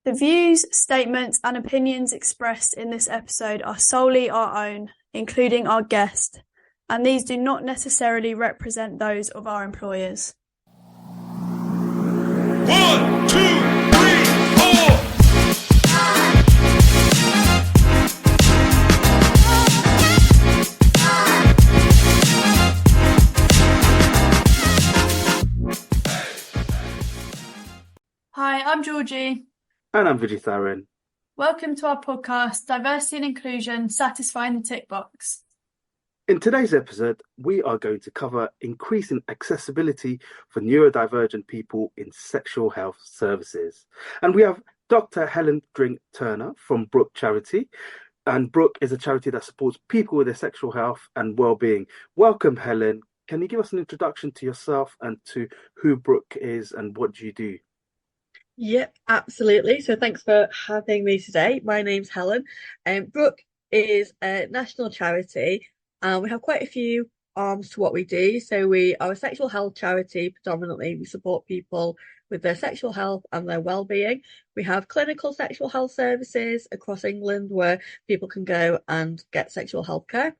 The views, statements, and opinions expressed in this episode are solely our own, including our guest, and these do not necessarily represent those of our employers. 1, 2, 3, 4. Hi, I'm Georgie. And I'm Vijay. Welcome to our podcast, Diversity and Inclusion, Satisfying the Tick Box. In today's episode, we are going to cover increasing accessibility for neurodivergent people in sexual health services. And we have Dr. Helen Dring-Turner from Brook Charity. And Brook is a charity that supports people with their sexual health and well-being. Welcome, Helen. Can you give us an introduction to yourself and to who Brook is and what do you do? Yep, absolutely. So thanks for having me today. My name's Helen. Brook is a national charity, and we have quite a few arms to what we do. So we are a sexual health charity predominantly. We support people with their sexual health and their well-being. We have clinical sexual health services across England where people can go and get sexual health care.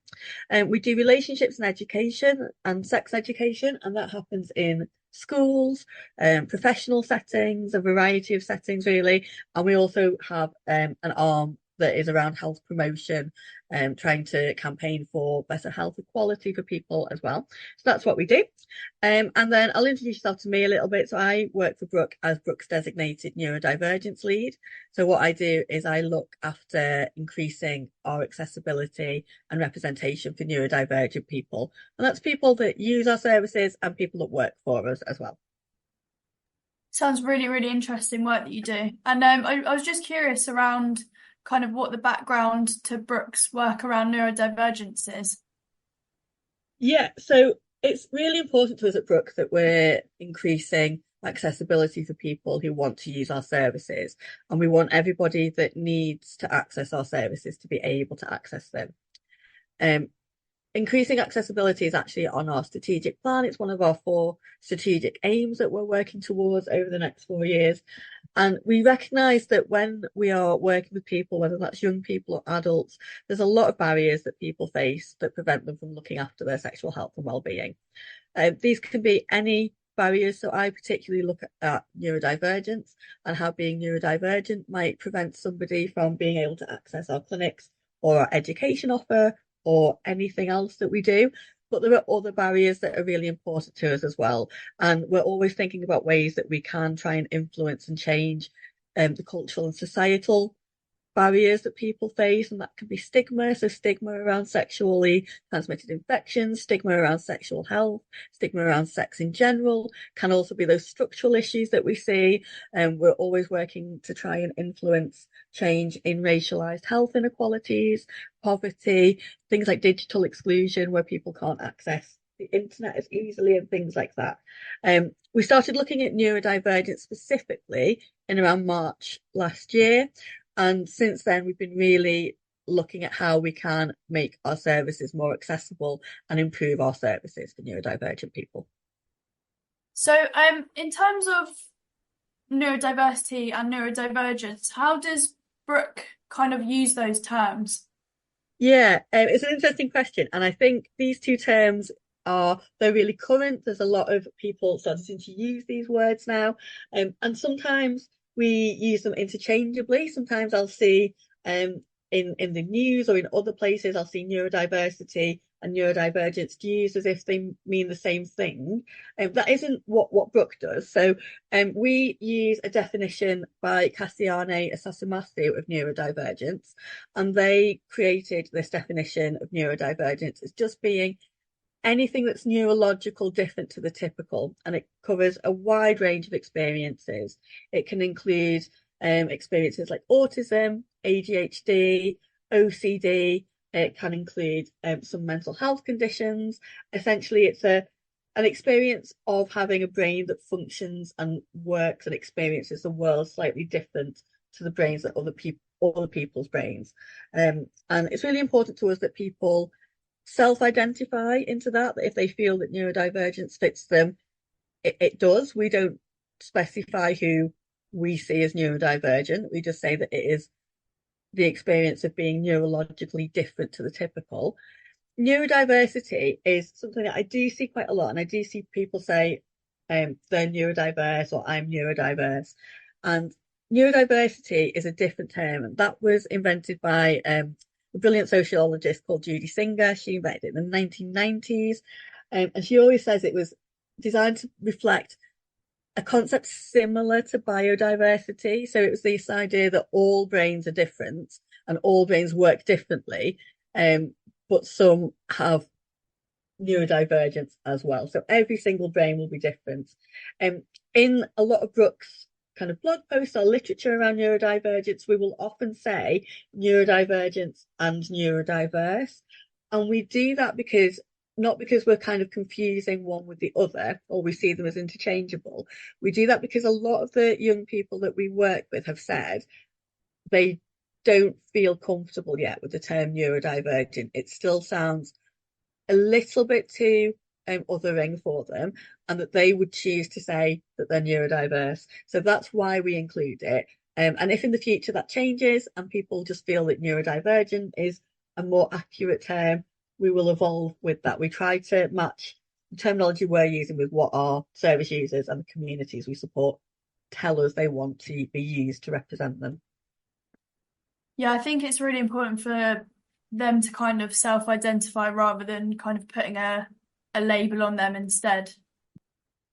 We do relationships and education and sex education, and that happens in schools, professional settings, a variety of settings really. And we also have an arm that is around health promotion, trying to campaign for better health equality for people as well. So that's what we do. And then I'll introduce yourself to me a little bit. So I work for Brook as Brook's designated Neurodivergence Lead. So what I do is I look after increasing our accessibility and representation for neurodivergent people. And that's people that use our services and people that work for us as well. Sounds really, really interesting work that you do. And I was just curious around kind of what the background to Brook's work around neurodivergence is. Yeah, so it's really important to us at Brook that we're increasing accessibility for people who want to use our services, and we want everybody that needs to access our services to be able to access them. Increasing accessibility is actually on our strategic plan. It's one of our 4 strategic aims that we're working towards over the next 4 years. And we recognise that when we are working with people, whether that's young people or adults, there's a lot of barriers that people face that prevent them from looking after their sexual health and well-being. These can be any barriers. So I particularly look at neurodivergence and how being neurodivergent might prevent somebody from being able to access our clinics or our education offer or anything else that we do. But there are other barriers that are really important to us as well. And we're always thinking about ways that we can try and influence and change the cultural and societal barriers that people face. And that can be stigma. So stigma around sexually transmitted infections, stigma around sexual health, stigma around sex in general, can also be those structural issues that we see. And we're always working to try and influence change in racialized health inequalities, poverty, things like digital exclusion where people can't access the internet as easily and things like that. We started looking at neurodivergence specifically in around March last year. And since then, we've been really looking at how we can make our services more accessible and improve our services for neurodivergent people. So in terms of neurodiversity and neurodivergence, how does Brook kind of use those terms? Yeah, it's an interesting question. And I think these 2 terms they're really current. There's a lot of people starting to use these words now. And sometimes we use them interchangeably. Sometimes I'll see in the news or in other places, I'll see neurodiversity and neurodivergence used as if they mean the same thing. That isn't what Brook does. So we use a definition by Castiane Asasumasu of neurodivergence, and they created this definition of neurodivergence as just being anything that's neurological different to the typical, and it covers a wide range of experiences. It can include experiences like autism, ADHD, OCD. It can include some mental health conditions. Essentially, it's an experience of having a brain that functions and works and experiences the world slightly different to the brains that other people's brains. And it's really important to us that people self-identify into that if they feel that neurodivergence fits them. It does. We don't specify who we see as neurodivergent. We just say that it is the experience of being neurologically different to the typical. Neurodiversity is something that I do see quite a lot, and I do see people say they're neurodiverse or I'm neurodiverse. And neurodiversity is a different term, and that was invented by a brilliant sociologist called Judy Singer. She invented it in the 1990s, and she always says it was designed to reflect a concept similar to biodiversity. So it was this idea that all brains are different and all brains work differently, but some have neurodivergence as well. So every single brain will be different. In a lot of Brook's kind of blog posts or literature around neurodivergence, we will often say neurodivergence and neurodiverse. And we do that because not because we're kind of confusing one with the other or we see them as interchangeable. We do that because a lot of the young people that we work with have said they don't feel comfortable yet with the term neurodivergent. It still sounds a little bit too othering for them, and that they would choose to say that they're neurodiverse. So that's why we include it. And if in the future that changes and people just feel that neurodivergent is a more accurate term, we will evolve with that. We try to match the terminology we're using with what our service users and the communities we support tell us they want to be used to represent them. Yeah, I think it's really important for them to kind of self-identify rather than kind of putting a label on them instead.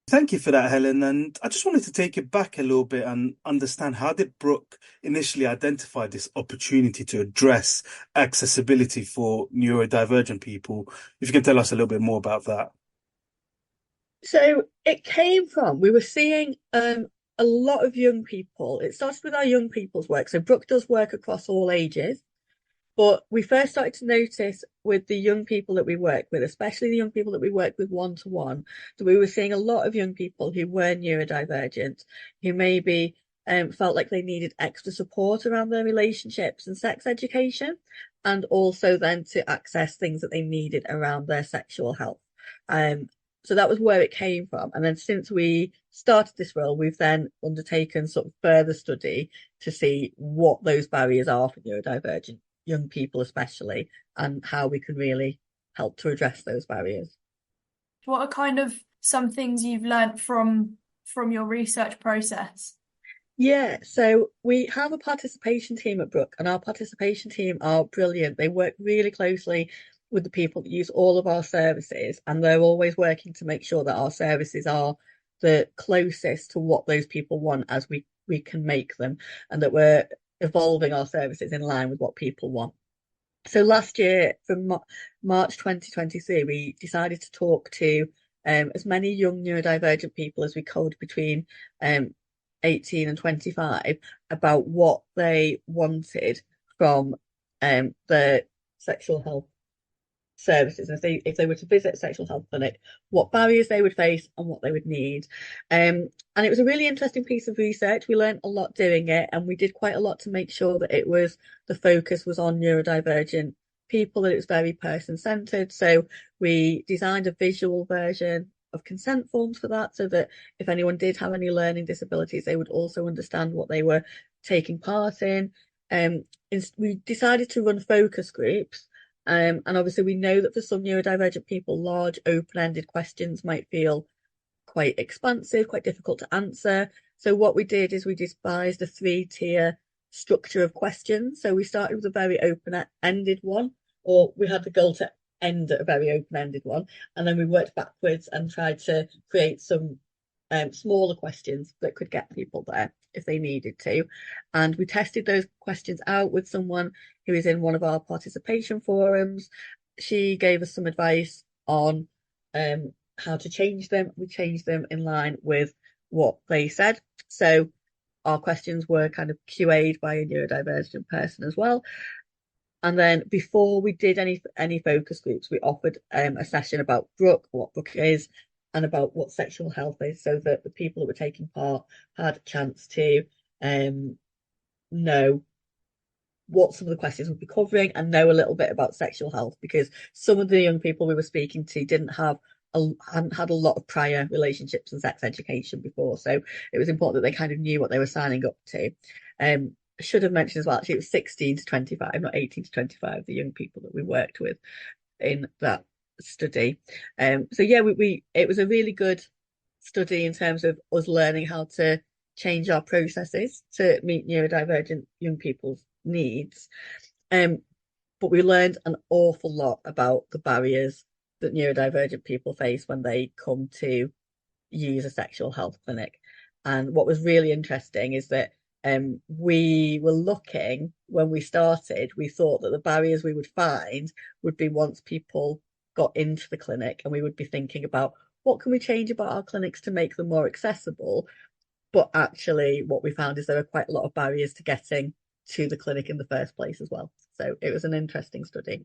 Thank you for that, Helen. And I just wanted to take it back a little bit and understand, how did Brook initially identify this opportunity to address accessibility for neurodivergent people? If you can tell us a little bit more about that. So it came from, we were seeing a lot of young people. It started with our young people's work. So Brook does work across all ages. But we first started to notice with the young people that we work with, especially the young people that we work with one-to-one, that we were seeing a lot of young people who were neurodivergent, who maybe felt like they needed extra support around their relationships and sex education, and also then to access things that they needed around their sexual health. So that was where it came from. And then since we started this role, we've then undertaken sort of further study to see what those barriers are for neurodivergent young people especially, and how we can really help to address those barriers. What are kind of some things you've learnt from your research process? Yeah, so we have a participation team at Brook, and our participation team are brilliant. They work really closely with the people that use all of our services, and they're always working to make sure that our services are the closest to what those people want as we can make them, and that we're evolving our services in line with what people want. So last year, from March 2023, we decided to talk to as many young neurodivergent people as we could between 18 and 25 about what they wanted from the sexual health services, and if they were to visit a sexual health clinic, what barriers they would face and what they would need. And it was a really interesting piece of research. We learned a lot doing it, and we did quite a lot to make sure that the focus was on neurodivergent people, that it was very person-centered. So we designed a visual version of consent forms for that, so that if anyone did have any learning disabilities, they would also understand what they were taking part in. We decided to run focus groups. And obviously we know that for some neurodivergent people, large open-ended questions might feel quite expansive, quite difficult to answer. So what we did is we devised a 3-tier structure of questions. So we started with a very open-ended one, or we had the goal to end at a very open-ended one. And then we worked backwards and tried to create some smaller questions that could get people there if they needed to. And we tested those questions out with someone who is in one of our participation forums. She gave us some advice on how to change them. We changed them in line with what they said. So our questions were kind of QA'd by a neurodivergent person as well. And then before we did any focus groups, we offered a session about Brook, what Brook is, and about what sexual health is, so that the people that were taking part had a chance to know what some of the questions would be covering and know a little bit about sexual health, because some of the young people we were speaking to didn't have hadn't had a lot of prior relationships and sex education before, so it was important that they kind of knew what they were signing up to. I should have mentioned as well, actually, it was 16 to 25, not 18 to 25, the young people that we worked with in that study. So yeah, it was a really good study in terms of us learning how to change our processes to meet neurodivergent young people's needs. But we learned an awful lot about the barriers that neurodivergent people face when they come to use a sexual health clinic. And what was really interesting is that we were looking, when we started, we thought that the barriers we would find would be once people got into the clinic, and we would be thinking about what can we change about our clinics to make them more accessible. But actually, what we found is there are quite a lot of barriers to getting to the clinic in the first place as well. So it was an interesting study.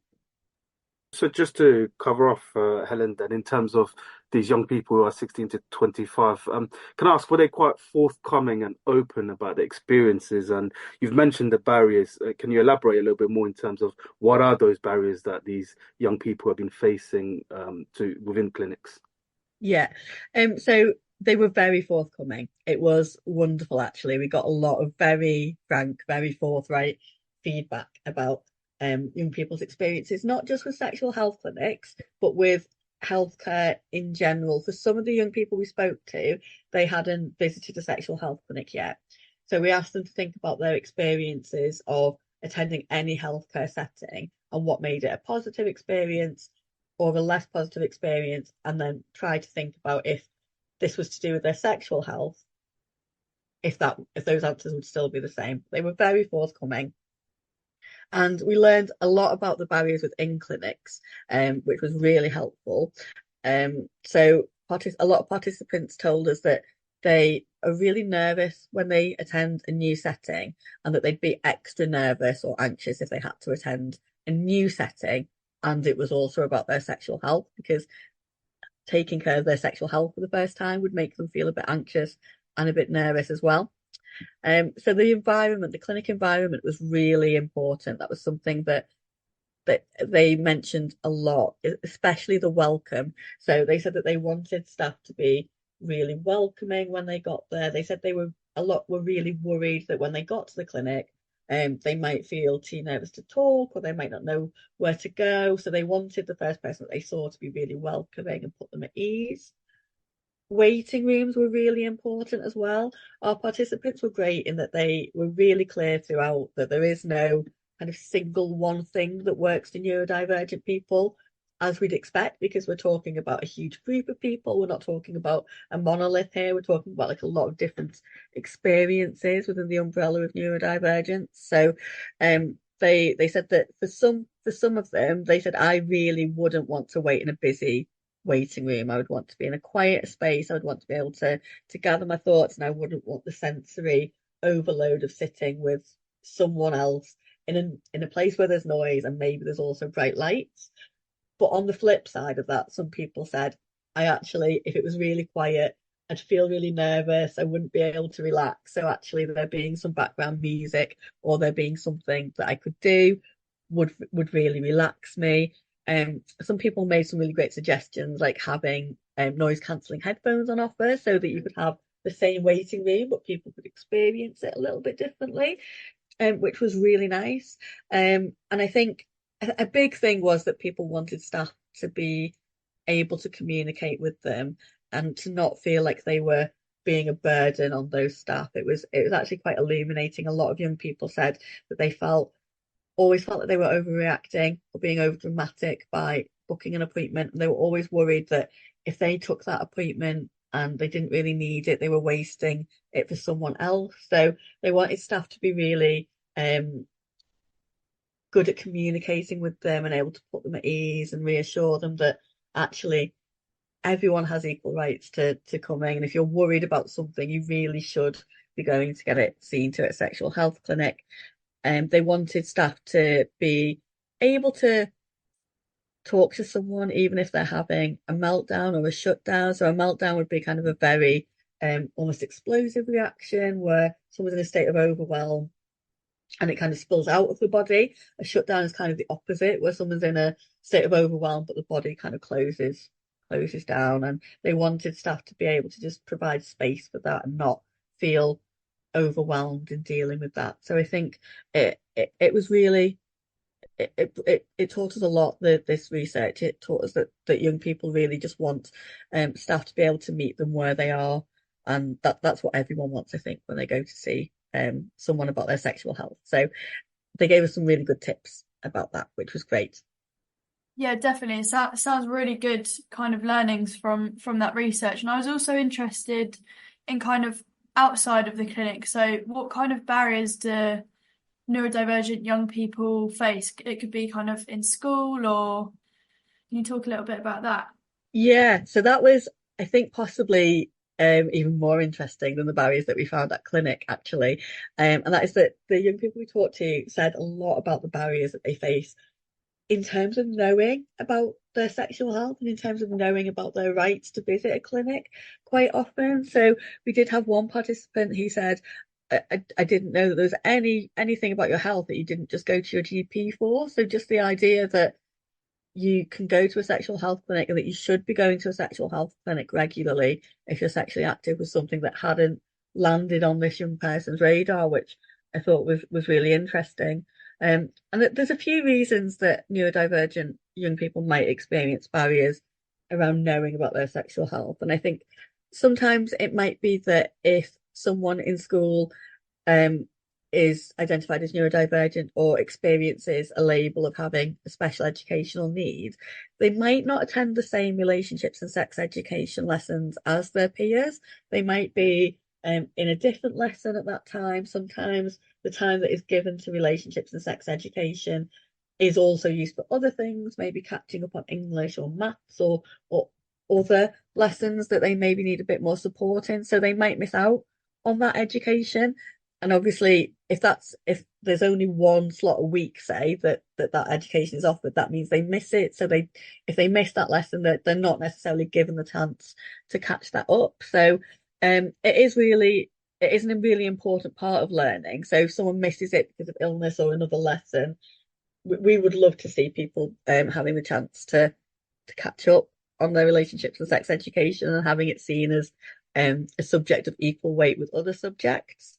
So just to cover off, Helen, then in terms of these young people who are 16 to 25, can I ask, were they quite forthcoming and open about the experiences? And you've mentioned the barriers. Can you elaborate a little bit more in terms of what are those barriers that these young people have been facing within clinics? Yeah. So they were very forthcoming. It was wonderful, actually. We got a lot of very frank, very forthright feedback about young people's experiences, not just with sexual health clinics, but with healthcare in general. For some of the young people we spoke to, they hadn't visited a sexual health clinic yet. So we asked them to think about their experiences of attending any healthcare setting and what made it a positive experience or a less positive experience, and then try to think about if this was to do with their sexual health, if those answers would still be the same. They were very forthcoming. And we learned a lot about the barriers within clinics, which was really helpful. So a lot of participants told us that they are really nervous when they attend a new setting, and that they'd be extra nervous or anxious if they had to attend a new setting. And it was also about their sexual health, because taking care of their sexual health for the first time would make them feel a bit anxious and a bit nervous as well. So the clinic environment was really important. That was something that they mentioned a lot, especially the welcome. So they said that they wanted staff to be really welcoming when they got there. They said were really worried that when they got to the clinic, they might feel too nervous to talk, or they might not know where to go. So they wanted the first person that they saw to be really welcoming and put them at ease. Waiting rooms were really important as well. Our participants were great in that they were really clear throughout that there is no kind of single one thing that works for neurodivergent people, as we'd expect, because we're talking about a huge group of people. We're not talking about a monolith here. We're talking about like a lot of different experiences within the umbrella of neurodivergence. So they said that for some of them, they said, I really wouldn't want to wait in a busy waiting room. I would want to be in a quiet space. I would want to be able to gather my thoughts, and I wouldn't want the sensory overload of sitting with someone else in a place where there's noise and maybe there's also bright lights. But on the flip side of that, some people said, if it was really quiet, I'd feel really nervous. I wouldn't be able to relax. So actually there being some background music, or there being something that I could do would really relax me. Some people made some really great suggestions, like having noise cancelling headphones on offer, so that you could have the same waiting room, but people could experience it a little bit differently, which was really nice. And I think a big thing was that people wanted staff to be able to communicate with them and to not feel like they were being a burden on those staff. It was actually quite illuminating. A lot of young people said that they always felt that they were overreacting or being over dramatic by booking an appointment. And they were always worried that if they took that appointment and they didn't really need it, they were wasting it for someone else. So they wanted staff to be really good at communicating with them and able to put them at ease and reassure them that actually everyone has equal rights to coming. And if you're worried about something, you really should be going to get it seen to at a sexual health clinic. They wanted staff to be able to talk to someone even if they're having a meltdown or a shutdown. So a meltdown would be kind of a very almost explosive reaction where someone's in a state of overwhelm and it kind of spills out of the body. A shutdown is kind of the opposite, where someone's in a state of overwhelm but the body kind of closes closes down, and they wanted staff to be able to just provide space for that and not feel overwhelmed in dealing with that. So I think it was really it taught us a lot, this research. It taught us that young people really just want staff to be able to meet them where they are, and that's what everyone wants, I think, when they go to see someone about their sexual health. So they gave us some really good tips about that, which was great. Yeah, definitely. It sounds really good kind of learnings from that research. And I was also interested in kind of outside of the clinic. So what kind of barriers do neurodivergent young people face? It could be kind of in school, or can you talk a little bit about that? Yeah, so that was, I think, possibly even more interesting than the barriers that we found at clinic, actually. And that is that the young people we talked to said a lot about the barriers that they face in terms of knowing about their sexual health and in terms of knowing about their rights to visit a clinic quite often. So we did have one participant who said, I didn't know that there was anything about your health that you didn't just go to your GP for. So just the idea that you can go to a sexual health clinic and that you should be going to a sexual health clinic regularly if you're sexually active was something that hadn't landed on this young person's radar, which I thought was really interesting. And there's a few reasons that neurodivergent young people might experience barriers around knowing about their sexual health. And I think sometimes it might be that if someone in school um, is identified as neurodivergent or experiences a label of having a special educational need, they might not attend the same relationships and sex education lessons as their peers. They might be in a different lesson at that time. Sometimes the time that is given to relationships and sex education is also used for other things, maybe catching up on English or maths or other lessons that they maybe need a bit more support in. So they might miss out on that education. And obviously, if there's only one slot a week, say that education is offered, that means they miss it. So if they miss that lesson, they're not necessarily given the chance to catch that up. So it is a really important part of learning. So if someone misses it because of illness or another lesson, we would love to see people having the chance to catch up on their relationships and sex education and having it seen as a subject of equal weight with other subjects.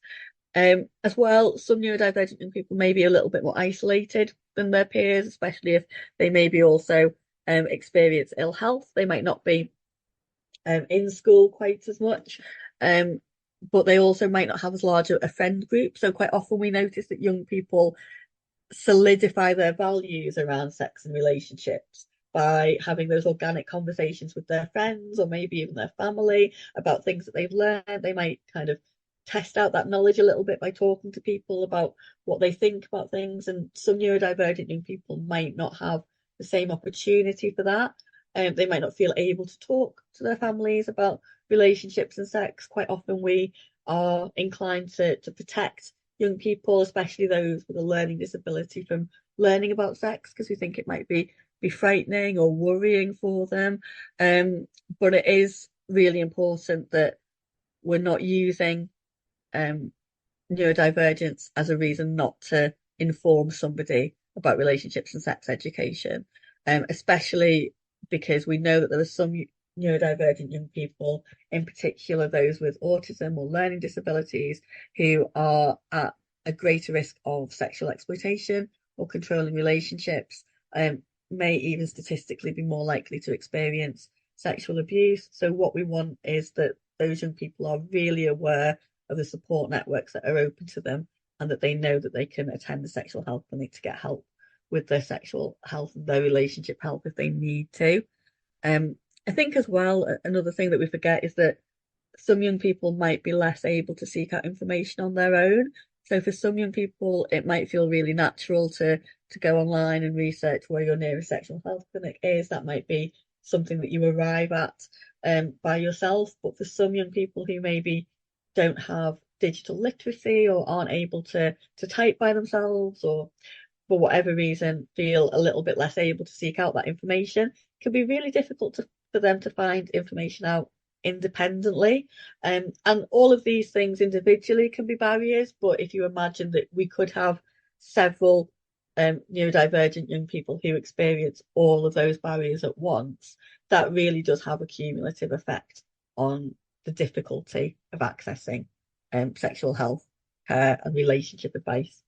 As well, some neurodivergent young people may be a little bit more isolated than their peers, especially if they maybe also experience ill health. They might not be in school quite as much, but they also might not have as large a friend group. So quite often we notice that young people solidify their values around sex and relationships by having those organic conversations with their friends or maybe even their family about things that they've learned. They might kind of test out that knowledge a little bit by talking to people about what they think about things. And some neurodivergent young people might not have the same opportunity for that. They might not feel able to talk to their families about relationships and sex. Quite often we are inclined to protect young people, especially those with a learning disability, from learning about sex because we think it might be frightening or worrying for them. But it is really important that we're not using neurodivergence as a reason not to inform somebody about relationships and sex education, especially because we know that there are some neurodivergent young people, in particular those with autism or learning disabilities, who are at a greater risk of sexual exploitation or controlling relationships, may even statistically be more likely to experience sexual abuse. So what we want is that those young people are really aware of the support networks that are open to them and that they know that they can attend the sexual health clinic to get help with their sexual health and their relationship health if they need to. I think as well, another thing that we forget is that some young people might be less able to seek out information on their own. So for some young people, it might feel really natural to go online and research where your nearest sexual health clinic is. That might be something that you arrive at by yourself. But for some young people who maybe don't have digital literacy or aren't able to type by themselves, or for whatever reason feel a little bit less able to seek out that information, it can be really difficult for them to find information out independently. And all of these things individually can be barriers, but if you imagine that we could have several neurodivergent young people who experience all of those barriers at once, that really does have a cumulative effect on the difficulty of accessing sexual health care and relationship advice.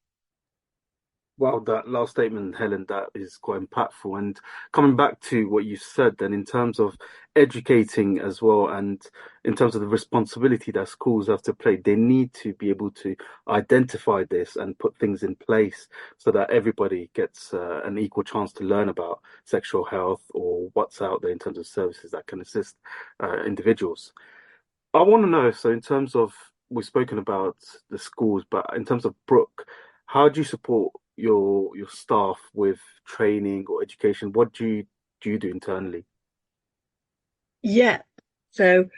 Wow, that last statement, Helen, that is quite impactful. And coming back to what you said, then in terms of educating as well, and in terms of the responsibility that schools have to play, they need to be able to identify this and put things in place so that everybody gets an equal chance to learn about sexual health or what's out there in terms of services that can assist individuals. I want to know, so in terms of, we've spoken about the schools, but in terms of Brook, how do you support your staff with training or education? What do you do internally? Yeah. So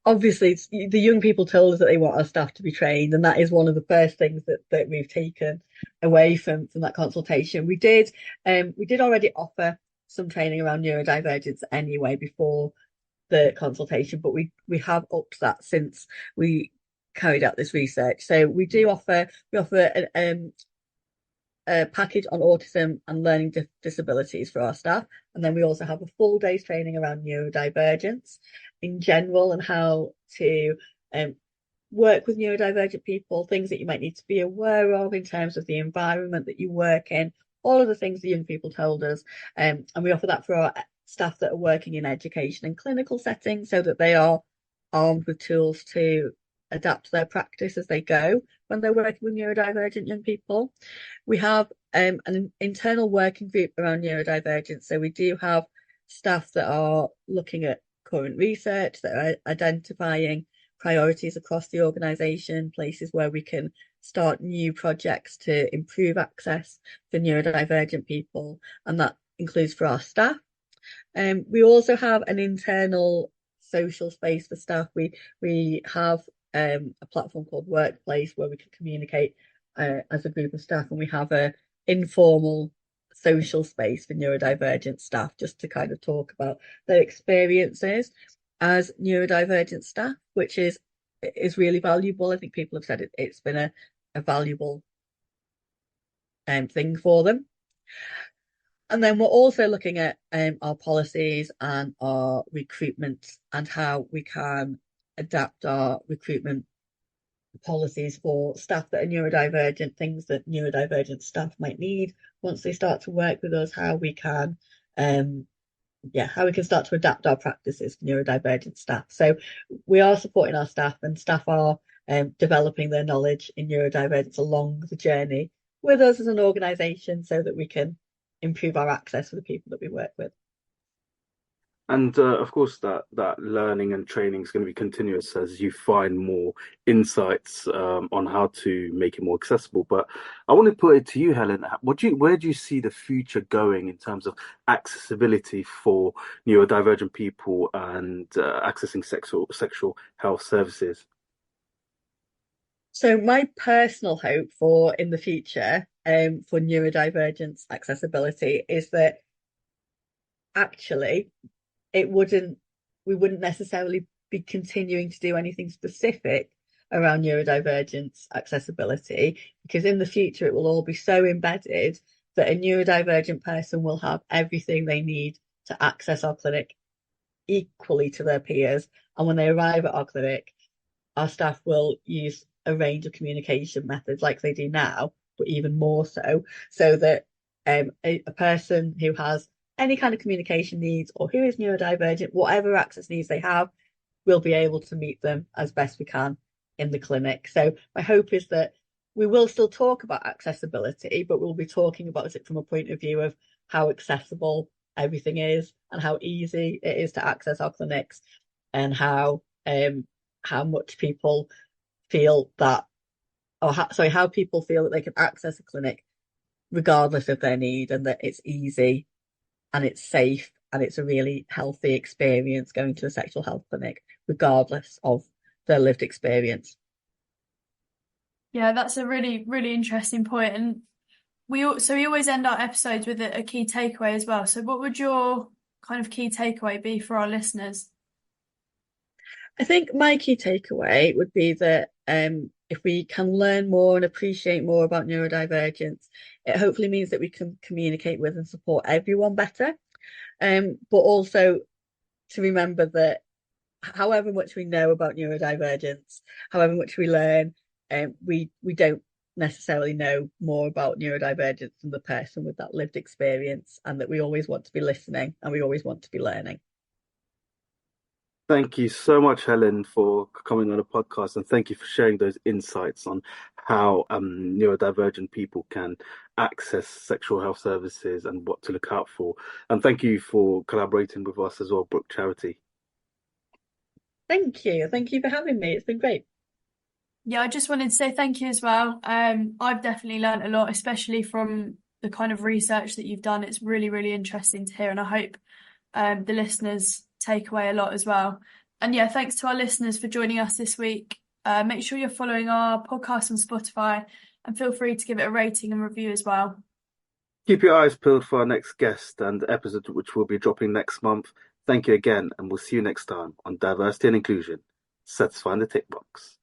obviously the young people told us that they want our staff to be trained, and that is one of the first things that we've taken away from that consultation. We did already offer some training around neurodivergence anyway before the consultation, but we have upped that since we carried out this research. So we offer a package on autism and learning disabilities for our staff, and then we also have a full day's training around neurodivergence in general and how to work with neurodivergent people, things that you might need to be aware of in terms of the environment that you work in, all of the things the young people told us. And we offer that for our staff that are working in education and clinical settings so that they are armed with tools to adapt their practice as they go when they're working with neurodivergent young people. We have an internal working group around neurodivergence. So we do have staff that are looking at current research, that are identifying priorities across the organisation, places where we can start new projects to improve access for neurodivergent people, and that includes for our staff. We also have an internal social space for staff. We have a platform called Workplace where we can communicate as a group of staff, and we have a informal social space for neurodivergent staff just to kind of talk about their experiences as neurodivergent staff, which is really valuable. I think people have said it's been a valuable thing for them. And then we're also looking at our policies and our recruitment and how we can adapt our recruitment policies for staff that are neurodivergent, things that neurodivergent staff might need once they start to work with us, how we can start to adapt our practices for neurodivergent staff. So we are supporting our staff, and staff are developing their knowledge in neurodivergence along the journey with us as an organisation so that we can improve our access for the people that we work with. And of course, that learning and training is going to be continuous as you find more insights on how to make it more accessible. But I want to put it to you, Helen. Where do you see the future going in terms of accessibility for neurodivergent people and accessing sexual health services? So my personal hope for in the future for neurodivergence accessibility is that actually we wouldn't necessarily be continuing to do anything specific around neurodivergence accessibility, because in the future it will all be so embedded that a neurodivergent person will have everything they need to access our clinic equally to their peers. And when they arrive at our clinic, our staff will use a range of communication methods like they do now, but even more so that a person who has any kind of communication needs or who is neurodivergent, whatever access needs they have, we'll be able to meet them as best we can in the clinic. So my hope is that we will still talk about accessibility, but we'll be talking about it from a point of view of how accessible everything is and how easy it is to access our clinics, and how much people feel that, how people feel that they can access a clinic regardless of their need, and that it's easy and it's safe and it's a really healthy experience going to a sexual health clinic, regardless of their lived experience. Yeah, that's a really, really interesting point. And we always end our episodes with a key takeaway as well. So what would your kind of key takeaway be for our listeners? I think my key takeaway would be that if we can learn more and appreciate more about neurodivergence, it hopefully means that we can communicate with and support everyone better. but also to remember that however much we know about neurodivergence, however much we learn, we don't necessarily know more about neurodivergence than the person with that lived experience, and that we always want to be listening and we always want to be learning. Thank you so much, Helen, for coming on the podcast, and thank you for sharing those insights on how neurodivergent people can access sexual health services and what to look out for. And thank you for collaborating with us as well, Brook Charity. Thank you. Thank you for having me. It's been great. Yeah, I just wanted to say thank you as well. I've definitely learned a lot, especially from the kind of research that you've done. It's really, really interesting to hear, and I hope the listeners take away a lot as well. And yeah, thanks to our listeners for joining us this week. Make sure you're following our podcast on Spotify, and feel free to give it a rating and review as well. Keep your eyes peeled for our next guest and episode, which will be dropping next month. Thank you again, and we'll see you next time on Diversity and Inclusion, satisfying the tick box.